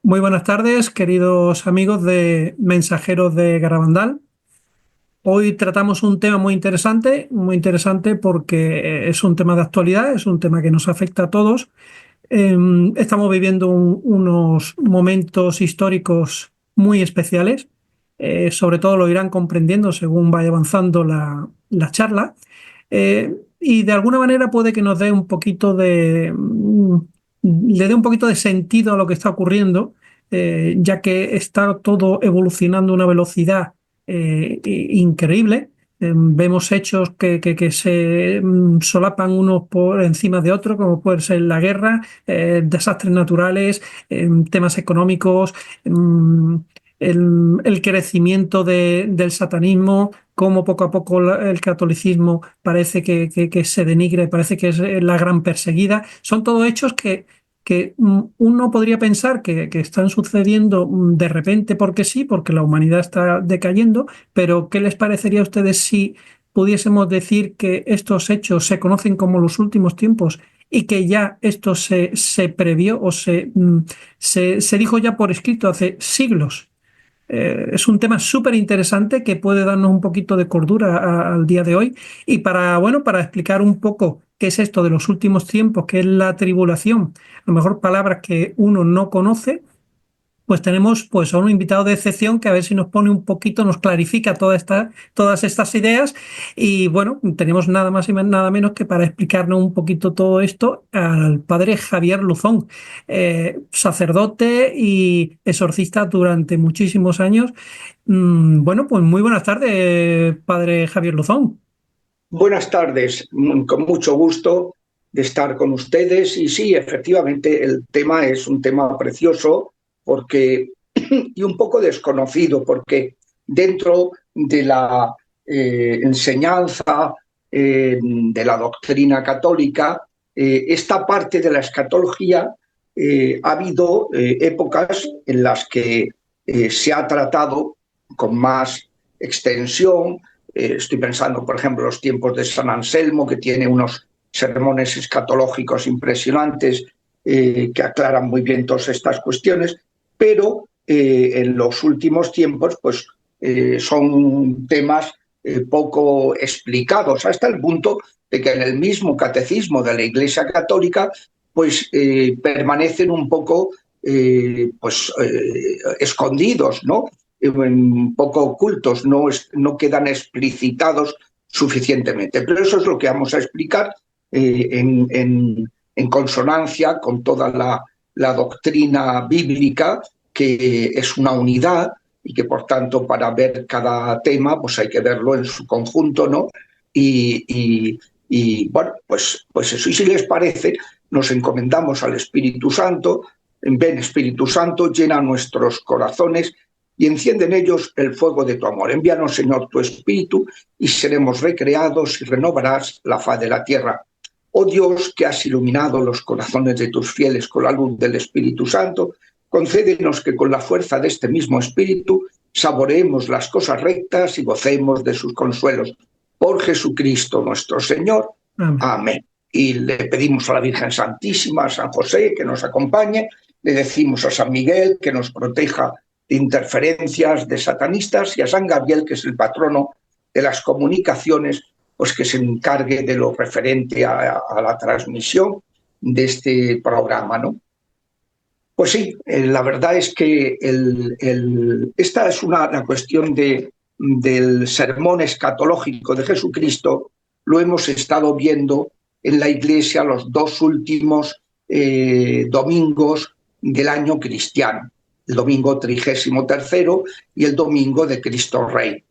Muy buenas tardes, queridos amigos de Mensajeros de Garabandal. Hoy tratamos un tema muy interesante porque es un tema de actualidad, es un tema que nos afecta a todos. Estamos viviendo unos momentos históricos muy especiales. Sobre todo lo irán comprendiendo según vaya avanzando la charla. Y de alguna manera puede que nos dé un poquito le dé un poquito de sentido a lo que está ocurriendo, ya que está todo evolucionando a una velocidad increíble. Vemos hechos que se solapan unos por encima de otros, como puede ser la guerra, desastres naturales, temas económicos, em, el crecimiento del satanismo, cómo poco a poco el catolicismo parece que se denigra y parece que es la gran perseguida. Son todos hechos que uno podría pensar que están sucediendo de repente porque sí, porque la humanidad está decayendo, pero ¿qué les parecería a ustedes si pudiésemos decir que estos hechos se conocen como los últimos tiempos y que ya esto se previó o se dijo ya por escrito hace siglos? Es un tema súper interesante que puede darnos un poquito de cordura al día de hoy. Y para explicar un poco qué es esto de los últimos tiempos, qué es la tribulación, a lo mejor palabras que uno no conoce, pues tenemos pues a un invitado de excepción que a ver si nos pone un poquito, nos clarifica todas estas ideas. Y bueno, tenemos nada más y nada menos que para explicarnos un poquito todo esto al padre Javier Luzón, sacerdote y exorcista durante muchísimos años. Bueno, pues muy buenas tardes, padre Javier Luzón. Buenas tardes, con mucho gusto de estar con ustedes. Y sí, efectivamente, el tema es un tema precioso porque, y un poco desconocido, porque dentro de la enseñanza de la doctrina católica, esta parte de la escatología, ha habido épocas en las que se ha tratado con más extensión. Estoy pensando, por ejemplo, los tiempos de San Anselmo, que tiene unos sermones escatológicos impresionantes que aclaran muy bien todas estas cuestiones, pero en los últimos tiempos pues, son temas poco explicados, hasta el punto de que en el mismo catecismo de la Iglesia Católica pues, permanecen un poco escondidos, ¿no? Un poco ocultos, no quedan explicitados suficientemente. Pero eso es lo que vamos a explicar en consonancia con toda la doctrina bíblica, que es una unidad y que, por tanto, para ver cada tema pues hay que verlo en su conjunto, ¿no? Bueno, pues eso. Y si les parece, nos encomendamos al Espíritu Santo. Ven, Espíritu Santo, llena nuestros corazones y enciende en ellos el fuego de tu amor. Envíanos, Señor, tu Espíritu, y seremos recreados y renovarás la faz de la tierra. Oh Dios, que has iluminado los corazones de tus fieles con la luz del Espíritu Santo, concédenos que con la fuerza de este mismo Espíritu saboreemos las cosas rectas y gocemos de sus consuelos. Por Jesucristo nuestro Señor. Amén. Amén. Y le pedimos a la Virgen Santísima, a San José, que nos acompañe. Le decimos a San Miguel que nos proteja de interferencias de satanistas, y a San Gabriel, que es el patrono de las comunicaciones, pues que se encargue de lo referente a la transmisión de este programa, ¿no? Pues sí, la verdad es que esta es la cuestión del sermón escatológico de Jesucristo. Lo hemos estado viendo en la Iglesia los dos últimos domingos del año cristiano, el domingo 33 y el domingo de Cristo Rey.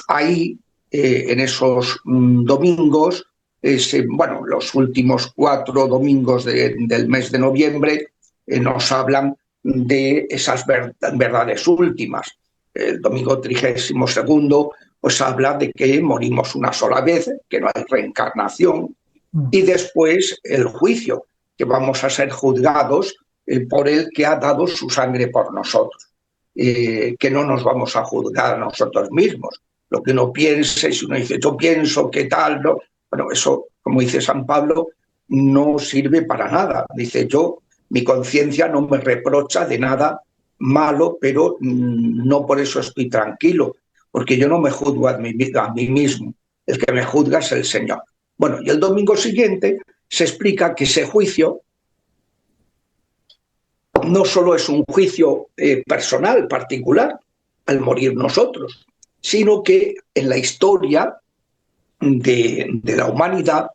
Ahí, en esos domingos, los últimos 4 domingos del mes de noviembre, nos hablan de esas verdades últimas. El domingo 32 pues habla de que morimos una sola vez, que no hay reencarnación, y después el juicio, que vamos a ser juzgados por el que ha dado su sangre por nosotros, que no nos vamos a juzgar a nosotros mismos. Lo que uno piense, si uno dice yo pienso qué tal, ¿no? Bueno, eso, como dice San Pablo, no sirve para nada. Dice yo mi conciencia no me reprocha de nada malo, pero no por eso estoy tranquilo, porque yo no me juzgo a mí mismo, el que me juzga es el Señor. Bueno, y el domingo siguiente se explica que ese juicio no solo es un juicio personal, particular, al morir nosotros, sino que en la historia de la humanidad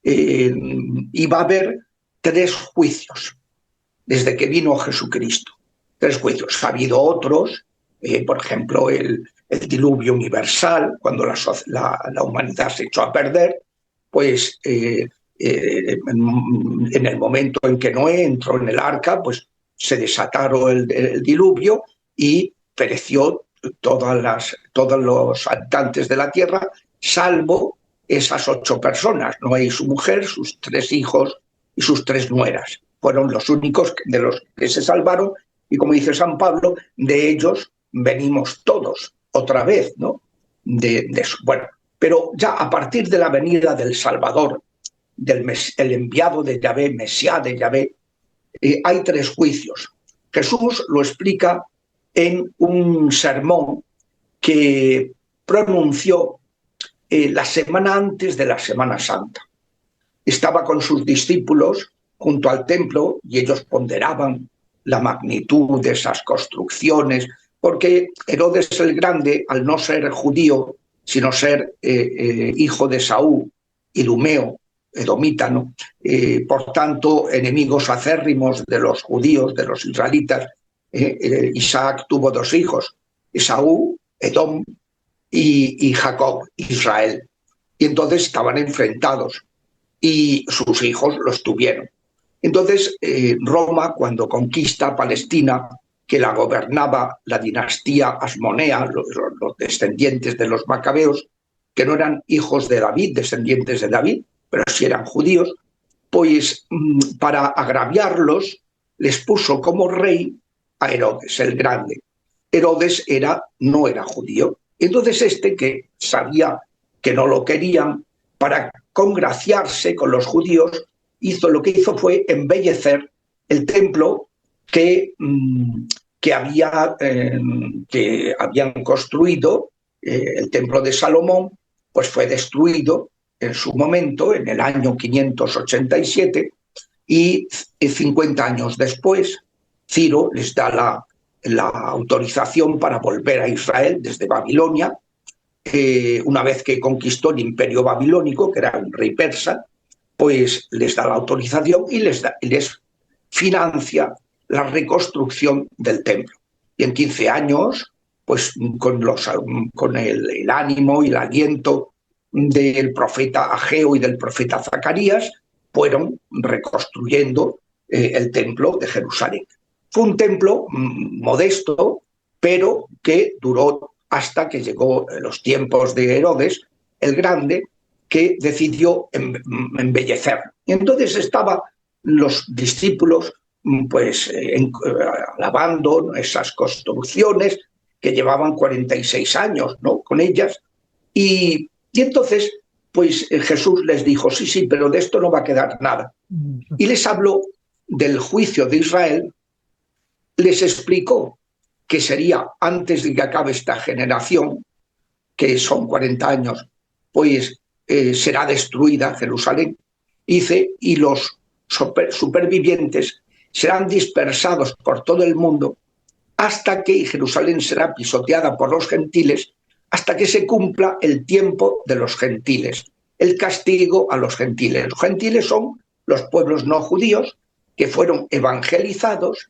iba a haber 3 juicios desde que vino Jesucristo. 3 juicios. Ha habido otros, por ejemplo, el diluvio universal, cuando la humanidad se echó a perder, pues en el momento en que Noé entró en el arca, pues se desataron el diluvio y pereció todos los habitantes de la tierra, salvo esas 8 personas, Noé y su mujer, sus 3 hijos y sus 3 nueras. Fueron los únicos de los que se salvaron, y como dice San Pablo, de ellos venimos todos otra vez, ¿no? De eso. Bueno, pero ya a partir de la venida del Salvador, el enviado de Yahvé, Mesías de Yahvé, hay 3 juicios. Jesús lo explica en un sermón que pronunció la semana antes de la Semana Santa. Estaba con sus discípulos junto al templo y ellos ponderaban la magnitud de esas construcciones, porque Herodes el Grande, al no ser judío, sino ser hijo de Saúl, idumeo, edomita, ¿no? Por tanto, enemigos acérrimos de los judíos, de los israelitas. Isaac tuvo 2 hijos, Esaú, Edom, y Jacob, Israel. Y entonces estaban enfrentados y sus hijos los tuvieron. Entonces, Roma, cuando conquista Palestina, que la gobernaba la dinastía asmonea, los descendientes de los macabeos, que no eran hijos de David, descendientes de David, pero sí eran judíos, pues para agraviarlos les puso como rey a Herodes el Grande. Herodes no era judío. Entonces que sabía que no lo querían, para congraciarse con los judíos, lo que hizo fue embellecer el templo que habían construido, el templo de Salomón, pues fue destruido en su momento, en el año 587, y 50 años después, Ciro les da la autorización para volver a Israel desde Babilonia, una vez que conquistó el imperio babilónico, que era un rey persa, pues les da la autorización y les financia la reconstrucción del templo. Y en 15 años, pues con el ánimo y el aliento del profeta Ageo y del profeta Zacarías, fueron reconstruyendo el templo de Jerusalén. Fue un templo modesto, pero que duró hasta que llegó los tiempos de Herodes el Grande, que decidió embellecer. Y entonces estaban los discípulos pues alabando esas construcciones que llevaban 46 años, ¿no?, con ellas. Y entonces pues Jesús les dijo, sí, pero de esto no va a quedar nada. Y les habló del juicio de Israel, les explicó que sería antes de que acabe esta generación, que son 40 años, pues será destruida Jerusalén. Dice, y los supervivientes serán dispersados por todo el mundo hasta que Jerusalén será pisoteada por los gentiles, hasta que se cumpla el tiempo de los gentiles, el castigo a los gentiles. Los gentiles son los pueblos no judíos que fueron evangelizados,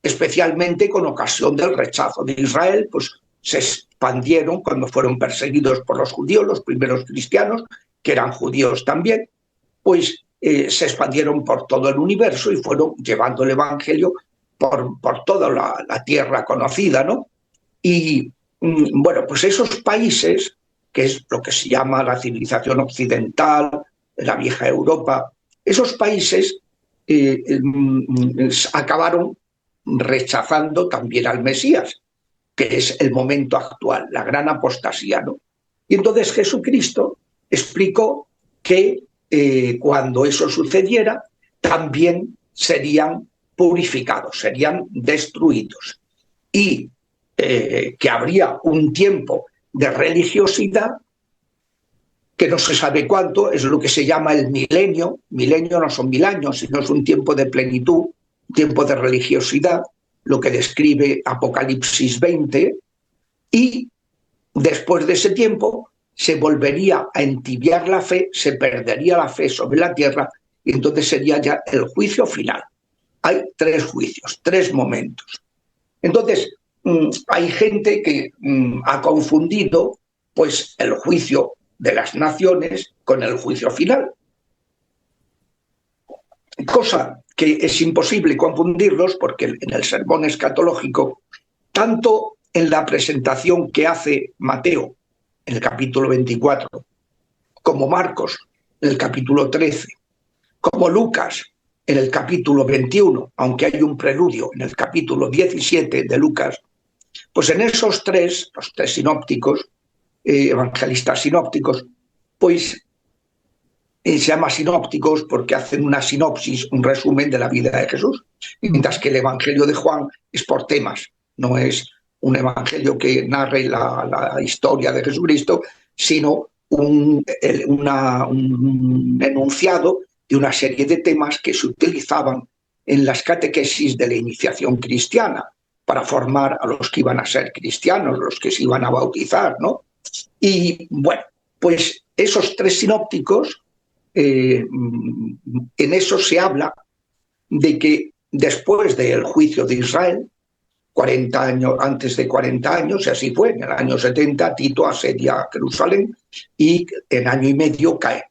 especialmente con ocasión del rechazo de Israel, pues se expandieron cuando fueron perseguidos por los judíos, los primeros cristianos, que eran judíos también, pues se expandieron por todo el universo y fueron llevando el evangelio por toda la tierra conocida, ¿no? Y bueno, pues esos países, que es lo que se llama la civilización occidental, la vieja Europa, esos países acabaron rechazando también al Mesías, que es el momento actual, la gran apostasía, ¿no? Y entonces Jesucristo explicó que cuando eso sucediera, también serían purificados, serían destruidos. Y que habría un tiempo de religiosidad que no se sabe cuánto, es lo que se llama el milenio. Milenio no son 1000 años, sino es un tiempo de plenitud, un tiempo de religiosidad, lo que describe Apocalipsis 20, y después de ese tiempo se volvería a entibiar la fe, se perdería la fe sobre la tierra, y entonces sería ya el juicio final. Hay 3 juicios, 3 momentos. Entonces, hay gente que ha confundido pues, el juicio de las naciones con el juicio final. Cosa que es imposible confundirlos porque en el sermón escatológico, tanto en la presentación que hace Mateo en el capítulo 24, como Marcos en el capítulo 13, como Lucas en el capítulo 21, aunque hay un preludio en el capítulo 17 de Lucas, pues en esos 3, los 3 sinópticos, evangelistas sinópticos, pues se llama sinópticos porque hacen una sinopsis, un resumen de la vida de Jesús, mientras que el Evangelio de Juan es por temas, no es un evangelio que narre la historia de Jesucristo, sino un enunciado de una serie de temas que se utilizaban en las catequesis de la iniciación cristiana para formar a los que iban a ser cristianos, los que se iban a bautizar, ¿no? Y bueno, pues esos 3 sinópticos, en eso se habla de que después del juicio de Israel, 40 años, antes de 40 años, y así fue, en el año 70 Tito asedia Jerusalén y en año y medio cae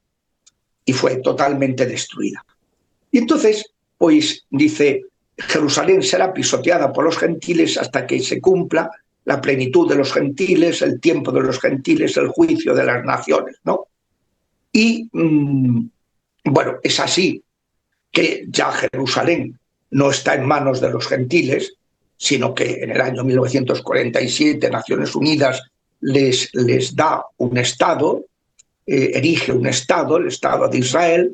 y fue totalmente destruida. Y entonces, pues dice, Jerusalén será pisoteada por los gentiles hasta que se cumpla la plenitud de los gentiles, el tiempo de los gentiles, el juicio de las naciones, ¿no? Y bueno, es así que ya Jerusalén no está en manos de los gentiles, sino que en el año 1947 Naciones Unidas les da un Estado, erige un Estado, el Estado de Israel,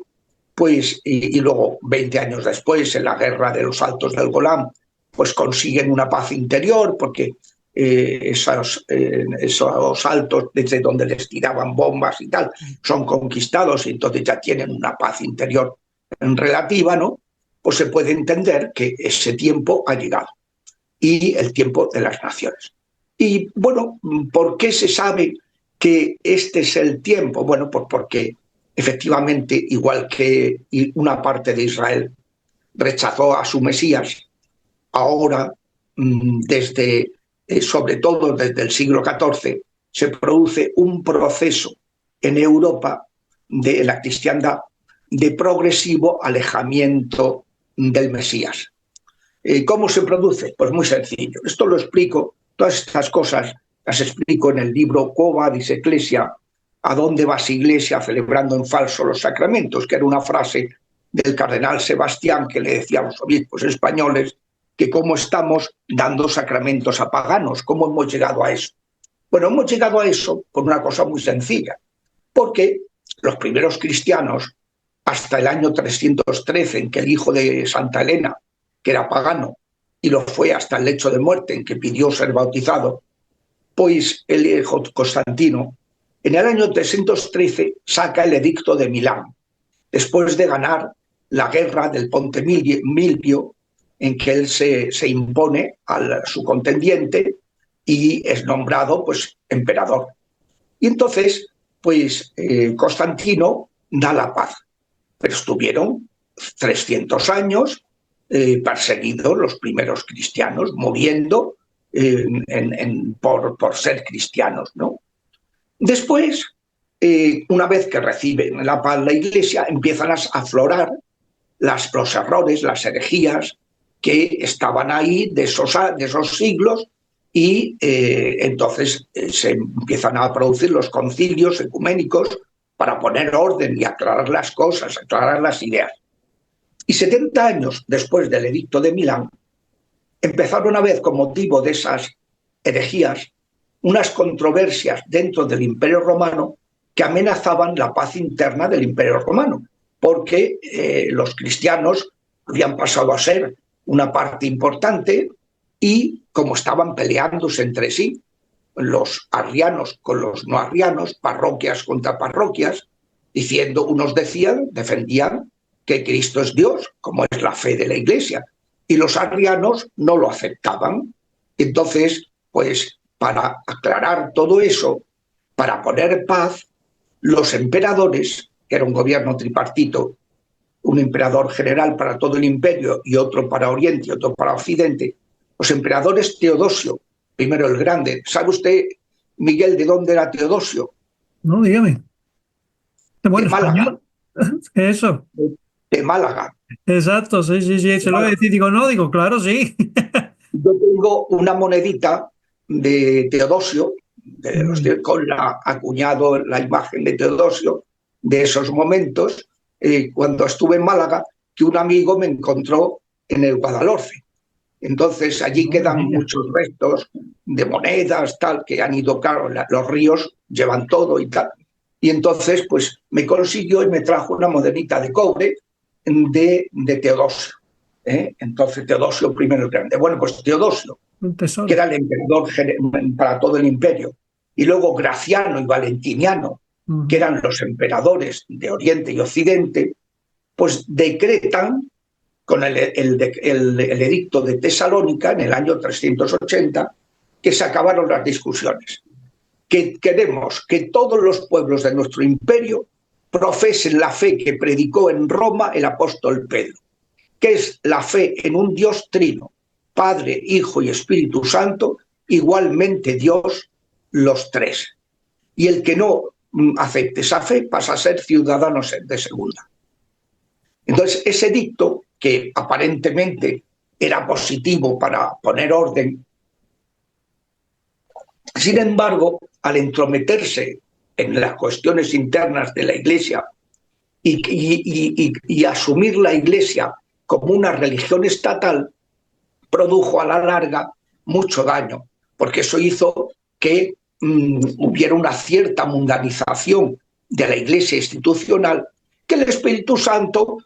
pues, y luego 20 años después, en la guerra de los Altos del Golán, pues consiguen una paz interior, porque esos altos desde donde les tiraban bombas y tal, son conquistados y entonces ya tienen una paz interior relativa, ¿no? Pues se puede entender que ese tiempo ha llegado y el tiempo de las naciones. Y bueno, ¿por qué se sabe que este es el tiempo? Bueno, pues porque efectivamente, igual que una parte de Israel rechazó a su Mesías, ahora desde sobre todo desde el siglo XIV, se produce un proceso en Europa de la cristiandad de progresivo alejamiento del Mesías. ¿Cómo se produce? Pues muy sencillo. Esto lo explico, todas estas cosas las explico en el libro Quo Vadis Ecclesia, ¿a dónde vas Iglesia celebrando en falso los sacramentos? Que era una frase del cardenal Sebastián que le decía a los obispos españoles que cómo estamos dando sacramentos a paganos, cómo hemos llegado a eso. Bueno, hemos llegado a eso por una cosa muy sencilla, porque los primeros cristianos, hasta el año 313, en que el hijo de Santa Elena, que era pagano, y lo fue hasta el lecho de muerte, en que pidió ser bautizado, pues el hijo Constantino, en el año 313 saca el edicto de Milán, después de ganar la guerra del Ponte Milvio, en que él se impone a su contendiente y es nombrado pues emperador. Y entonces, pues Constantino da la paz, pero estuvieron 300 años perseguidos los primeros cristianos, muriendo por ser cristianos, ¿no? Después, una vez que reciben la paz la Iglesia, empiezan a aflorar los errores, las herejías que estaban ahí de esos siglos y entonces se empiezan a producir los concilios ecuménicos para poner orden y aclarar las cosas, aclarar las ideas. Y 70 años después del Edicto de Milán, empezaron a haber, con motivo de esas herejías, unas controversias dentro del Imperio Romano que amenazaban la paz interna del Imperio Romano, porque los cristianos habían pasado a ser una parte importante, y como estaban peleándose entre sí, los arrianos con los no arrianos, parroquias contra parroquias, diciendo, unos decían, defendían que Cristo es Dios, como es la fe de la Iglesia, y los arrianos no lo aceptaban. Entonces, pues para aclarar todo eso, para poner paz, los emperadores, que era un gobierno tripartito, un emperador general para todo el imperio y otro para Oriente y otro para Occidente, los emperadores Teodosio, primero el Grande. ¿Sabe usted, Miguel, de dónde era Teodosio? No, dígame. De Bueno, Málaga. español. Eso. De Málaga. Exacto, sí, sí, sí. Se lo voy a decir, digo, no, digo, claro, sí. Yo tengo una monedita de Teodosio, con la acuñado la imagen de Teodosio, de esos momentos, cuando estuve en Málaga, que un amigo me encontró en el Guadalhorce. Entonces allí quedan muchos restos de monedas, tal, que han ido, claro, los ríos llevan todo y tal. Y entonces, pues me consiguió y me trajo una monedita de cobre de Teodosio. Entonces Teodosio I el Grande. Bueno, pues Teodosio, Un que tesoro. era el emperador para todo el imperio, y luego Graciano y Valentiniano, que eran los emperadores de Oriente y Occidente, pues decretan con el edicto de Tesalónica en el año 380 que se acabaron las discusiones. Que queremos que todos los pueblos de nuestro imperio profesen la fe que predicó en Roma el apóstol Pedro, que es la fe en un Dios trino, Padre, Hijo y Espíritu Santo, igualmente Dios los tres. Y el que no acepte esa fe pasa a ser ciudadano de segunda. Entonces, ese edicto, que aparentemente era positivo para poner orden, sin embargo, al entrometerse en las cuestiones internas de la Iglesia y asumir la Iglesia como una religión estatal, produjo a la larga mucho daño, porque eso hizo que hubiera una cierta mundanización de la Iglesia institucional, que el Espíritu Santo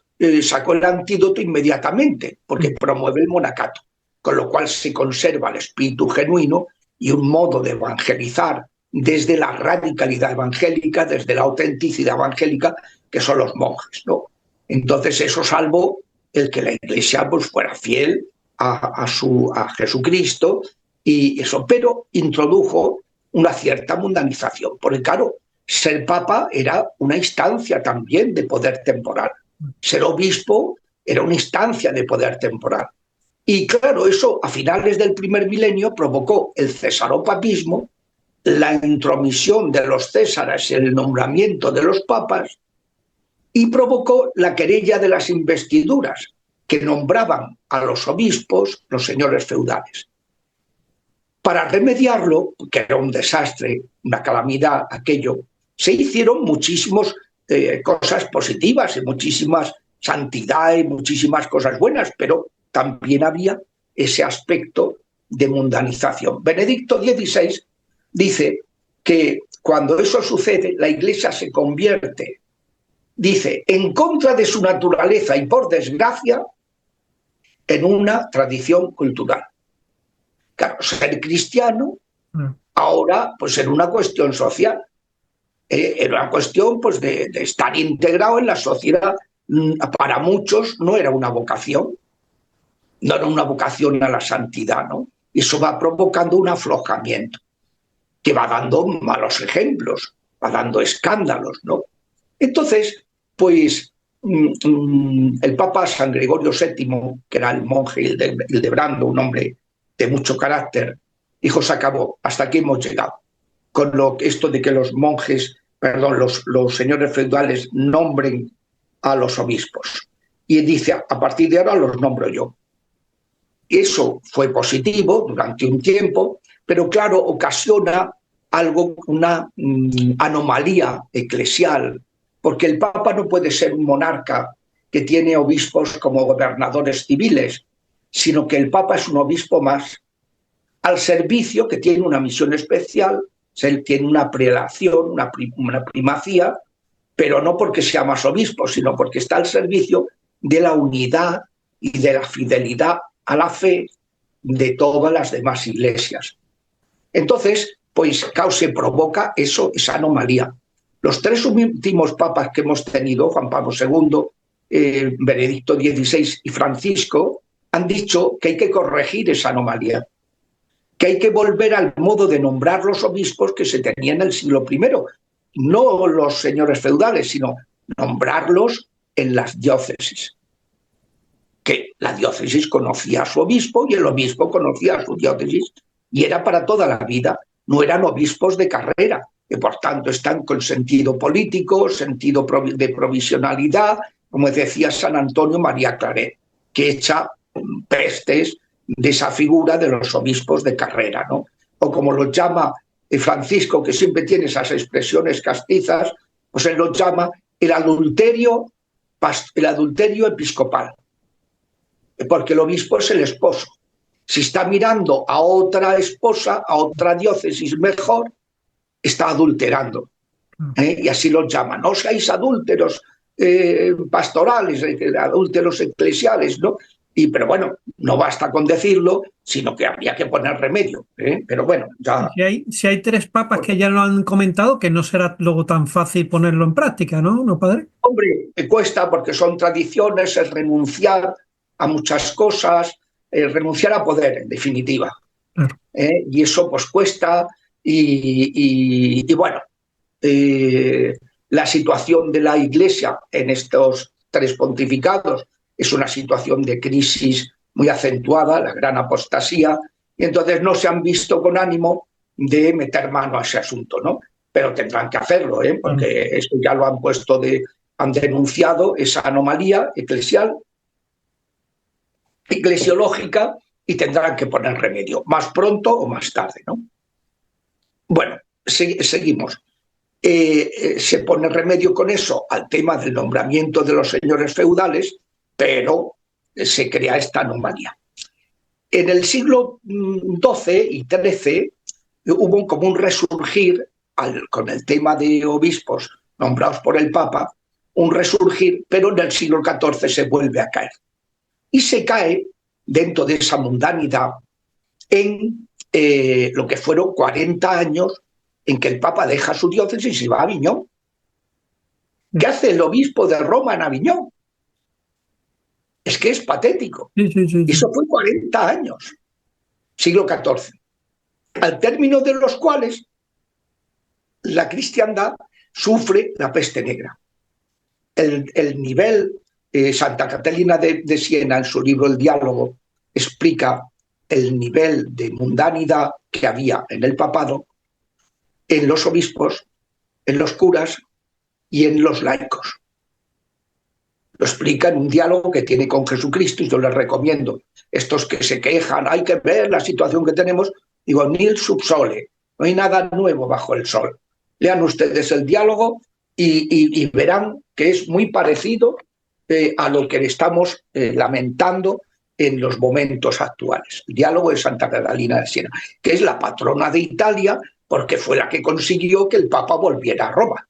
sacó el antídoto inmediatamente, porque promueve el monacato, con lo cual se conserva el espíritu genuino y un modo de evangelizar desde la radicalidad evangélica, desde la autenticidad evangélica, que son los monjes, ¿no? Entonces eso salvó el que la Iglesia pues fuera fiel a Jesucristo y eso, pero introdujo una cierta mundanización, porque claro, ser papa era una instancia también de poder temporal, ser obispo era una instancia de poder temporal. Y claro, eso a finales del primer milenio provocó el cesaropapismo, la intromisión de los césares en el nombramiento de los papas, y provocó la querella de las investiduras, que nombraban a los obispos los señores feudales. Para remediarlo, que era un desastre, una calamidad aquello, se hicieron muchísimas cosas positivas y muchísimas santidad y muchísimas cosas buenas, pero también había ese aspecto de mundanización. Benedicto XVI dice que cuando eso sucede, la Iglesia se convierte, dice, en contra de su naturaleza y por desgracia, en una tradición cultural. Claro, ser cristiano ahora pues era una cuestión social, era una cuestión pues de estar integrado en la sociedad. Para muchos no era una vocación, no era una vocación a la santidad, ¿no? Eso va provocando un aflojamiento que va dando malos ejemplos, va dando escándalos, ¿no? Entonces, pues el Papa San Gregorio VII, que era el monje Hildebrando, un hombre de mucho carácter, dijo, se acabó, hasta aquí hemos llegado. Con esto de que los monjes, perdón, los señores feudales nombren a los obispos. Y dice, a partir de ahora los nombro yo. Eso fue positivo durante un tiempo, pero claro, ocasiona algo, una anomalía eclesial, porque el Papa no puede ser un monarca que tiene obispos como gobernadores civiles, sino que el Papa es un obispo más al servicio, que tiene una misión especial, él tiene una prelación, una primacía, pero no porque sea más obispo, sino porque está al servicio de la unidad y de la fidelidad a la fe de todas las demás iglesias. Entonces, pues se provoca eso, esa anomalía. Los tres últimos papas que hemos tenido, Juan Pablo II, Benedicto XVI y Francisco, han dicho que hay que corregir esa anomalía, que hay que volver al modo de nombrar los obispos que se tenía en el siglo I, no los señores feudales, sino nombrarlos en las diócesis. Que la diócesis conocía a su obispo y el obispo conocía a su diócesis, y era para toda la vida, no eran obispos de carrera, que por tanto están con sentido político, sentido de provisionalidad, como decía San Antonio María Claret, que echa pestes de esa figura de los obispos de carrera, ¿no? O como lo llama Francisco, que siempre tiene esas expresiones castizas, pues él lo llama el adulterio episcopal, porque el obispo es el esposo. Si está mirando a otra esposa, a otra diócesis mejor, está adulterando. Y así lo llaman. No seáis adúlteros pastorales, adúlteros eclesiales, ¿no? Pero bueno, no basta con decirlo, sino que habría que poner remedio. Pero bueno, ya... Si hay tres papas que ya lo han comentado, que no será luego tan fácil ponerlo en práctica, ¿no? ¿No, padre? Hombre, me cuesta porque son tradiciones, es renunciar a muchas cosas, renunciar a poder, en definitiva. Claro. Y eso pues cuesta y bueno, la situación de la Iglesia en estos tres pontificados es una situación de crisis muy acentuada, la gran apostasía, y entonces no se han visto con ánimo de meter mano a ese asunto, ¿no? Pero tendrán que hacerlo, porque esto ya lo han denunciado esa anomalía eclesiológica, y tendrán que poner remedio, más pronto o más tarde, ¿no? Bueno, seguimos. Se pone remedio con eso al tema del nombramiento de los señores feudales, pero se crea esta anomalía. En el siglo XII y XIII hubo como un resurgir, con el tema de obispos nombrados por el Papa, un resurgir, pero en el siglo XIV se vuelve a caer. Y se cae dentro de esa mundanidad en lo que fueron 40 años en que el Papa deja su diócesis y va a Aviñón. ¿Qué hace el obispo de Roma en Aviñón? Es que es patético. Sí. Eso fue 40 años, siglo XIV, al término de los cuales la cristiandad sufre la peste negra. El nivel, Santa Catalina de Siena, en su libro El Diálogo, explica el nivel de mundanidad que había en el papado, en los obispos, en los curas y en los laicos. Lo explica en un diálogo que tiene con Jesucristo, y yo les recomiendo, estos que se quejan, hay que ver la situación que tenemos, digo, nil sub sole, no hay nada nuevo bajo el sol. Lean ustedes el diálogo y verán que es muy parecido a lo que estamos lamentando en los momentos actuales. El diálogo de Santa Catalina de Siena, que es la patrona de Italia, porque fue la que consiguió que el Papa volviera a Roma.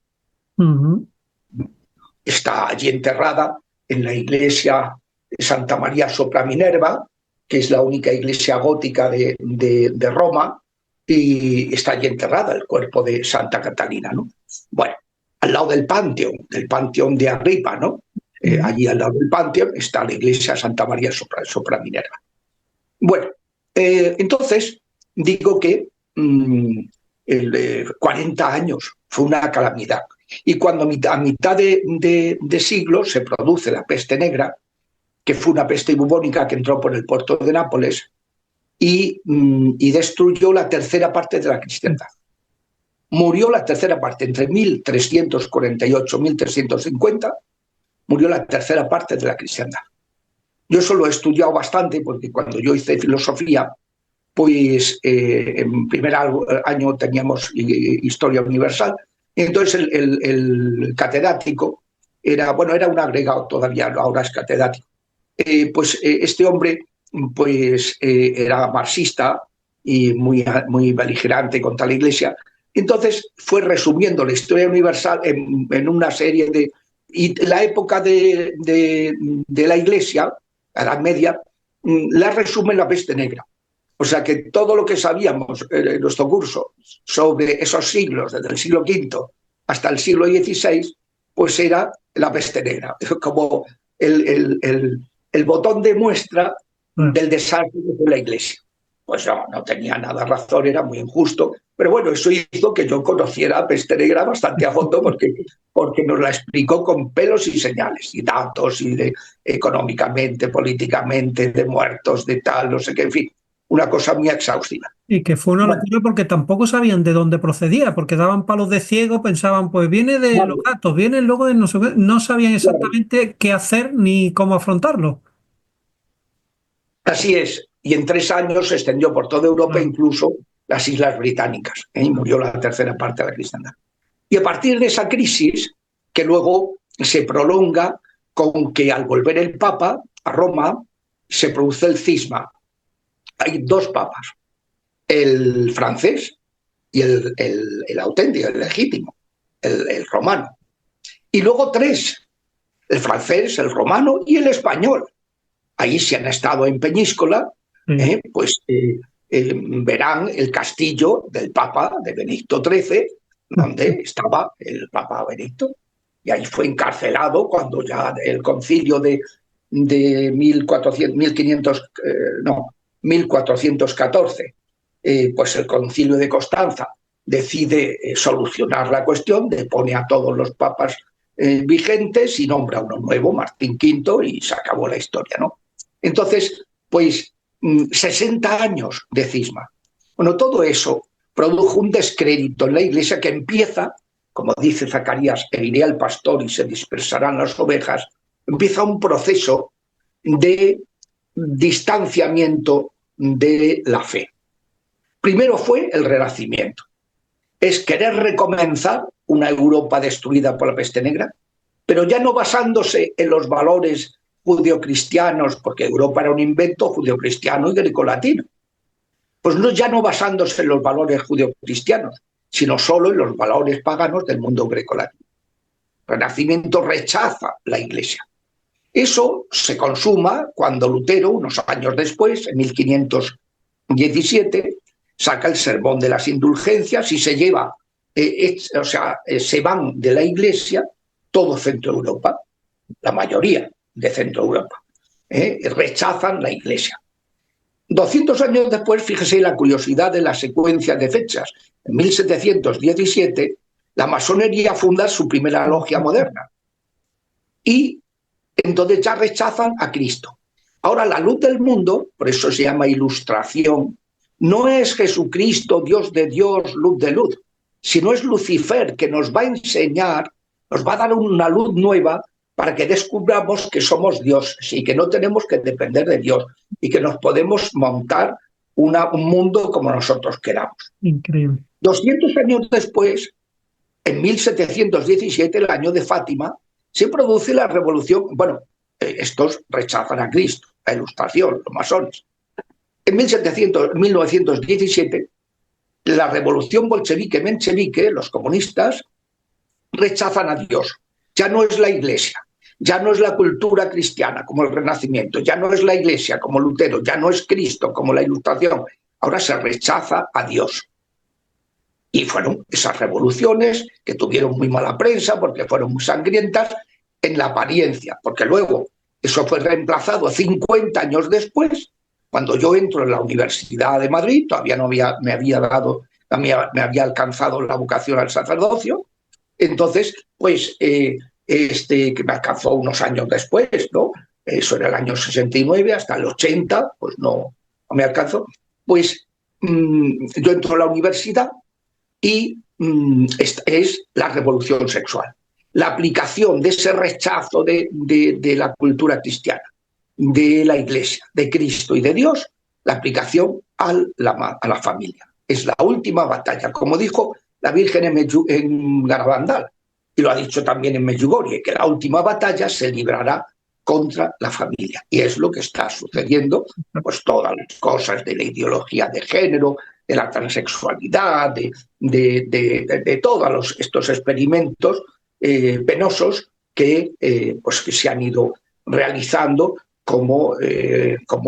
Está allí enterrada en la iglesia de Santa María sopra Minerva, que es la única iglesia gótica de Roma, y está allí enterrada el cuerpo de Santa Catalina, ¿no? Bueno, al lado del Panteón de Agripa, ¿no? Allí al lado del Panteón está la iglesia de Santa María sopra Minerva. Bueno, entonces digo que 40 años fue una calamidad. Y cuando a mitad de siglo se produce la peste negra, que fue una peste bubónica que entró por el puerto de Nápoles y destruyó la tercera parte de la cristiandad. Murió la tercera parte, entre 1348 y 1350, murió la tercera parte de la cristiandad. Yo eso lo he estudiado bastante, porque cuando yo hice filosofía, pues en primer año teníamos historia universal. Entonces el catedrático era un agregado todavía, ahora es catedrático. Este hombre pues era marxista y muy beligerante contra la Iglesia. Entonces fue resumiendo la historia universal en una serie de... Y la época de la Iglesia, la Edad Media, la resume la peste negra. O sea que todo lo que sabíamos en nuestro curso sobre esos siglos, desde el siglo V hasta el siglo XVI, pues era la peste negra, como el botón de muestra del desastre de la Iglesia. Pues no tenía nada razón, era muy injusto, pero bueno, eso hizo que yo conociera a peste negra bastante a fondo porque nos la explicó con pelos y señales, y datos, y de económicamente, políticamente, de muertos, de tal, no sé qué, en fin, una cosa muy exhaustiva. Y que fue una Bueno, locura porque tampoco sabían de dónde procedía, porque daban palos de ciego, pensaban, pues viene de los vale, gatos, viene luego de no sé qué, no sabían claro, exactamente qué hacer ni cómo afrontarlo. así es. Y en 3 años se extendió por toda Europa, Claro, incluso las Islas Británicas, y murió la tercera parte de la cristiandad. Y a partir de esa crisis, que luego se prolonga con que al volver el Papa a Roma, se produce el cisma. Hay dos papas, el francés y el auténtico, el legítimo, el romano. Y luego tres, el francés, el romano y el español. Ahí si han estado en Peñíscola, sí. verán el castillo del Papa, de Benedicto XIII, donde estaba el Papa Benedicto. Y ahí fue encarcelado cuando ya el concilio de 1400, 1500, no, 1414, pues el concilio de Constanza decide solucionar la cuestión, depone a todos los papas vigentes y nombra uno nuevo, Martín V, y se acabó la historia, ¿no? Entonces, pues 60 años de cisma. Bueno, todo eso produjo un descrédito en la Iglesia que empieza, como dice Zacarías, e iré al pastor y se dispersarán las ovejas, empieza un proceso de distanciamiento de la fe. Primero fue el Renacimiento. Es querer recomenzar una Europa destruida por la peste negra, pero ya no basándose en los valores judeocristianos, porque Europa era un invento judeocristiano y grecolatino. Pues no, ya no basándose en los valores judeocristianos, sino solo en los valores paganos del mundo grecolatino. El Renacimiento rechaza la Iglesia. Eso se consuma cuando Lutero, unos años después, en 1517, saca el Sermón de las Indulgencias y se lleva, se van de la Iglesia todo Centro Europa, la mayoría de Centro Europa. Rechazan la Iglesia. 200 años después, fíjese la curiosidad de la secuencia de fechas. En 1717, la masonería funda su primera logia moderna. Y entonces ya rechazan a Cristo. Ahora, la luz del mundo, por eso se llama ilustración, no es Jesucristo, Dios de Dios, luz de luz, sino es Lucifer, que nos va a enseñar, nos va a dar una luz nueva para que descubramos que somos dioses y que no tenemos que depender de Dios y que nos podemos montar un mundo como nosotros queramos. Increíble. 200 años después, en 1717, el año de Fátima, se produce la revolución. Bueno, estos rechazan a Cristo, la ilustración, los masones. En 1917, la revolución bolchevique-menchevique, los comunistas, rechazan a Dios. Ya no es la Iglesia, ya no es la cultura cristiana como el Renacimiento, ya no es la Iglesia como Lutero, ya no es Cristo como la Ilustración. Ahora se rechaza a Dios. Y fueron esas revoluciones que tuvieron muy mala prensa porque fueron muy sangrientas en la apariencia, porque luego eso fue reemplazado 50 años después, cuando yo entro en la Universidad de Madrid, todavía no me había alcanzado la vocación al sacerdocio, entonces, pues, que me alcanzó unos años después, ¿no? Eso era el año 69, hasta el 80, pues no me alcanzó. Pues yo entro a la universidad y esta es la revolución sexual. La aplicación de ese rechazo de la cultura cristiana, de la Iglesia, de Cristo y de Dios, la aplicación a la familia. Es la última batalla, como dijo la Virgen en Garabandal, y lo ha dicho también en Medjugorje, que la última batalla se librará contra la familia. Y es lo que está sucediendo, pues todas las cosas de la ideología de género, de la transexualidad, de todos estos experimentos penosos que se han ido realizando como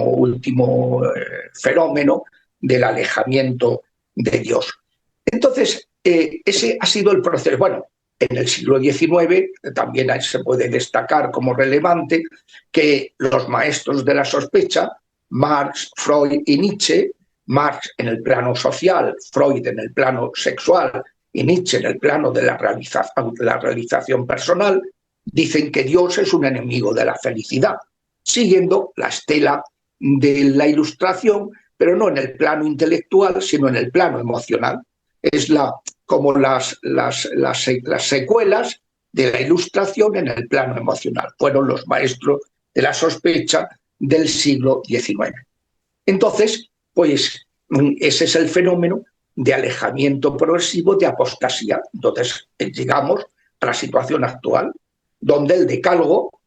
último fenómeno del alejamiento de Dios. Entonces, ese ha sido el proceso. Bueno, en el siglo XIX también se puede destacar como relevante que los maestros de la sospecha, Marx, Freud y Nietzsche, Marx en el plano social, Freud en el plano sexual y Nietzsche en el plano de la realización personal, dicen que Dios es un enemigo de la felicidad, siguiendo la estela de la Ilustración, pero no en el plano intelectual, sino en el plano emocional. Es como las secuelas de la Ilustración en el plano emocional. Fueron los maestros de la sospecha del siglo XIX. Entonces, pues ese es el fenómeno de alejamiento progresivo, de apostasía. Entonces, llegamos a la situación actual, donde el decálogo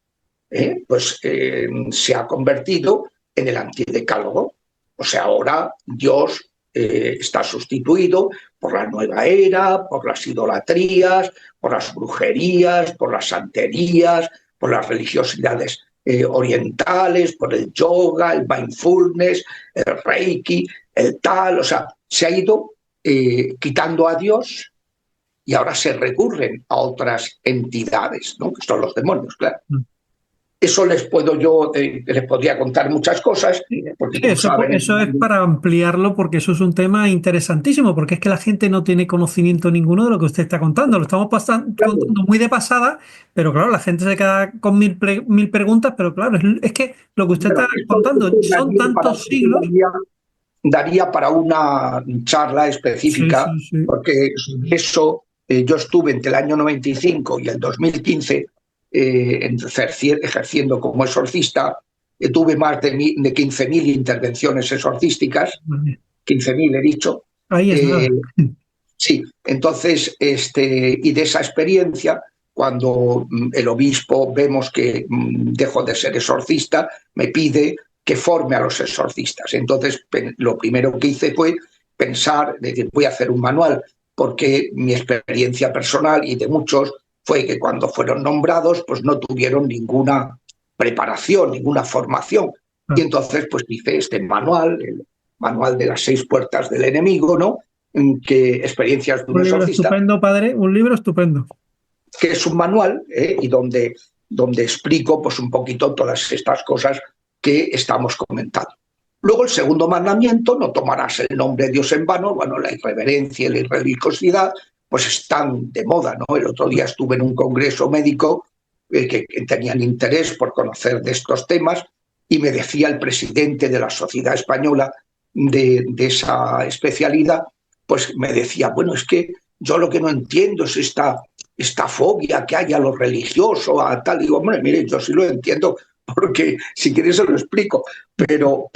se ha convertido en el antidecálogo. O sea, ahora Dios está sustituido por la nueva era, por las idolatrías, por las brujerías, por las santerías, por las religiosidades orientales, por el yoga, el mindfulness, el reiki, el tal. O sea, se ha ido quitando a Dios y ahora se recurren a otras entidades, ¿no? Que son los demonios, claro. Eso les podría contar muchas cosas. Porque, Sí, eso es para ampliarlo, porque eso es un tema interesantísimo, porque es que la gente no tiene conocimiento ninguno de lo que usted está contando. Lo estamos contando muy de pasada, pero claro, la gente se queda con mil preguntas, pero claro, es que lo que usted está contando son tantos siglos. Daría para una charla específica, sí, sí. porque eso yo estuve entre el año 95 y el 2015 ejerciendo como exorcista. Tuve más de 15.000 intervenciones exorcísticas, 15.000 he dicho. Ahí es nada. Sí, entonces, y de esa experiencia, cuando el obispo vemos que dejo de ser exorcista, me pide que forme a los exorcistas. Entonces, lo primero que hice fue pensar, decir, voy a hacer un manual, porque mi experiencia personal y de muchos fue que cuando fueron nombrados, pues no tuvieron ninguna preparación, ninguna formación. Y entonces, pues hice este manual, el manual de las 6 puertas del enemigo, ¿no? Que experiencias de un libro exorcista. Estupendo, padre, un libro estupendo. Que es un manual y donde explico pues un poquito todas estas cosas que estamos comentando. Luego el segundo mandamiento, no tomarás el nombre de Dios en vano. Bueno, la irreverencia y la irreligiosidad pues están de moda, ¿no? El otro día estuve en un congreso médico que tenían interés por conocer de estos temas y me decía el presidente de la Sociedad Española de esa especialidad, pues me decía, bueno, es que yo lo que no entiendo es esta fobia que hay a lo religioso, a tal. Digo, hombre, mire, yo sí lo entiendo, porque si quieres se lo explico, pero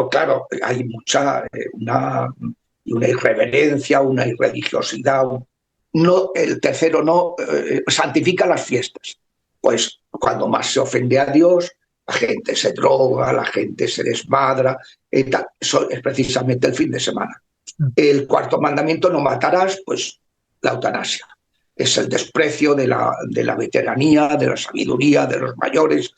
claro, hay una irreverencia, una irreligiosidad. No, el tercero no santifica las fiestas. Pues cuando más se ofende a Dios, la gente se droga, la gente se desmadra, tal. Eso es precisamente el fin de semana. El cuarto mandamiento, no matarás, pues la eutanasia. Es el desprecio de la veteranía, de la sabiduría, de los mayores.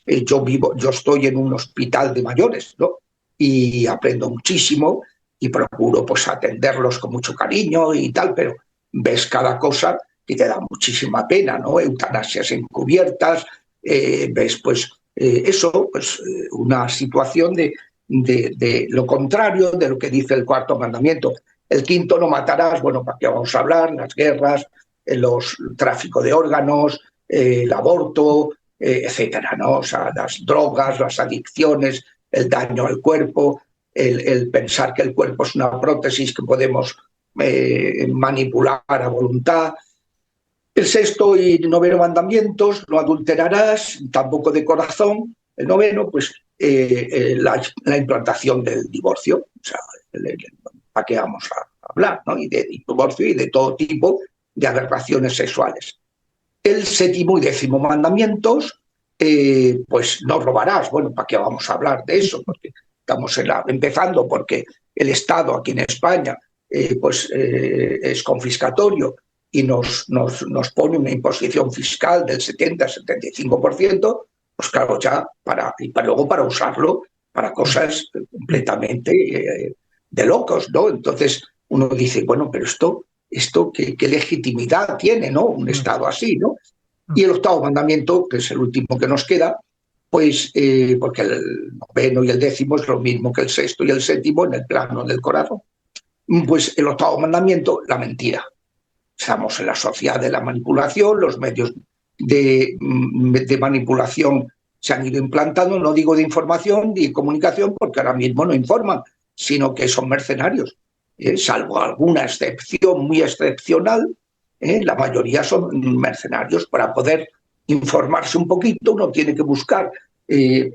Yo estoy en un hospital de mayores, ¿no? Y aprendo muchísimo y procuro pues atenderlos con mucho cariño y tal, pero ves cada cosa y te da muchísima pena, ¿no? Eutanasias encubiertas, ves pues una situación de lo contrario de lo que dice el cuarto mandamiento. El quinto, no matarás. Bueno, ¿para qué vamos a hablar? Las guerras, el tráfico de órganos, el aborto, etcétera, ¿no? O sea, las drogas, las adicciones, el daño al cuerpo, el pensar que el cuerpo es una prótesis que podemos manipular a voluntad. El sexto y noveno mandamientos, no adulterarás, tampoco de corazón. El noveno, pues la implantación del divorcio. O sea, ¿para qué vamos a hablar, ¿no? Y de divorcio y de todo tipo de aberraciones sexuales. El séptimo y décimo mandamientos, pues no robarás. Bueno, ¿para qué vamos a hablar de eso? Porque estamos empezando porque el Estado aquí en España es confiscatorio y nos pone una imposición fiscal del 70-75%, pues claro, ya luego para usarlo para cosas completamente de locos, ¿no? Entonces uno dice, bueno, pero esto ¿qué legitimidad tiene, ¿no? Un Estado así, ¿no? Y el octavo mandamiento, que es el último que nos queda, pues porque el noveno y el décimo es lo mismo que el sexto y el séptimo en el plano del corazón, pues el octavo mandamiento, la mentira. Estamos en la sociedad de la manipulación, los medios de manipulación se han ido implantando, no digo de información ni de comunicación, porque ahora mismo no informan, sino que son mercenarios, salvo alguna excepción muy excepcional, la mayoría son mercenarios. Para poder informarse un poquito uno tiene que buscar